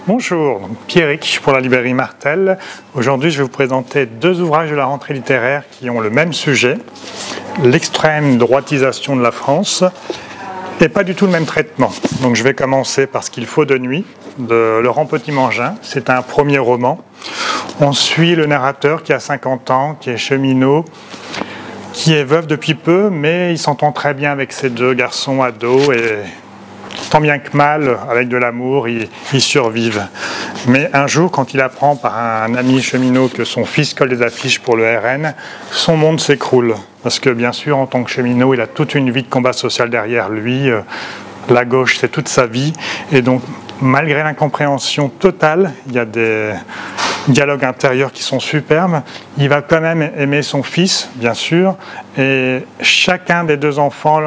Bonjour, Pierrick pour la librairie Martel. Aujourd'hui, je vais vous présenter deux ouvrages de la rentrée littéraire qui ont le même sujet, l'extrême droitisation de la France, et pas du tout le même traitement. Donc je vais commencer par Ce qu'il faut de nuit, de Laurent Petit-Mangin. C'est un premier roman. On suit le narrateur qui a 50 ans, qui est cheminot, qui est veuf depuis peu, mais il s'entend très bien avec ses deux garçons ados et tant bien que mal, avec de l'amour, ils survivent. Mais un jour, quand il apprend par un ami cheminot que son fils colle des affiches pour le RN, son monde s'écroule. Parce que bien sûr, en tant que cheminot, il a toute une vie de combat social derrière lui. La gauche, c'est toute sa vie. Et donc, malgré l'incompréhension totale, il y a des dialogues intérieurs qui sont superbes. Il va quand même aimer son fils, bien sûr, et chacun des deux enfants,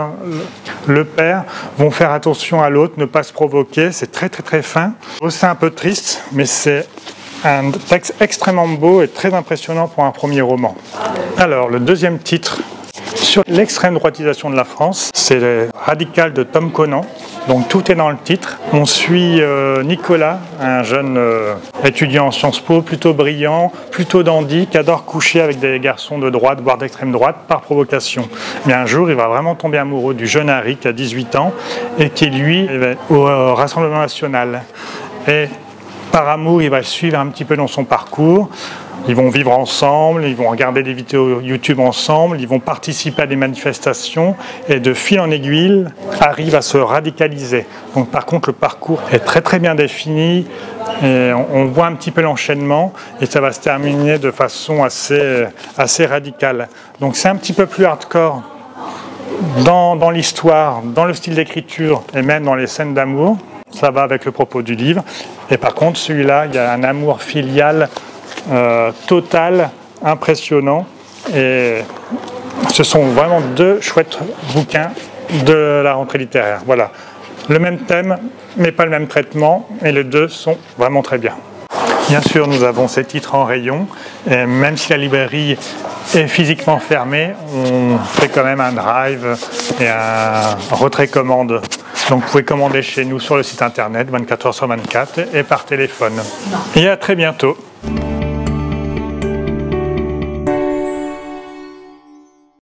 le père, vont faire attention à l'autre, ne pas se provoquer. C'est très très très fin. C'est un peu triste, mais c'est un texte extrêmement beau et très impressionnant pour un premier roman. Alors, le deuxième titre sur l'extrême droitisation de la France, c'est Radical de Tom Conant. Donc tout est dans le titre. On suit Nicolas, un jeune étudiant en Sciences Po, plutôt brillant, plutôt dandy, qui adore coucher avec des garçons de droite, voire d'extrême droite, par provocation. Mais un jour, il va vraiment tomber amoureux du jeune Harry, qui a 18 ans, et qui, lui, va au Rassemblement National. Et par amour, il va le suivre un petit peu dans son parcours. Ils vont vivre ensemble, ils vont regarder des vidéos YouTube ensemble, ils vont participer à des manifestations et de fil en aiguille, arrivent à se radicaliser. Donc par contre, le parcours est très très bien défini et on voit un petit peu l'enchaînement et ça va se terminer de façon assez radicale. Donc c'est un petit peu plus hardcore dans l'histoire, dans le style d'écriture et même dans les scènes d'amour. Ça va avec le propos du livre. Et par contre, celui-là, il y a un amour filial total, impressionnant, et ce sont vraiment deux chouettes bouquins de la rentrée littéraire. Voilà, le même thème, mais pas le même traitement, et les deux sont vraiment très bien. Bien sûr, nous avons ces titres en rayon, et même si la librairie est physiquement fermée, on fait quand même un drive et un retrait commande. Donc vous pouvez commander chez nous sur le site internet 24h sur 24 et par téléphone. Et à très bientôt.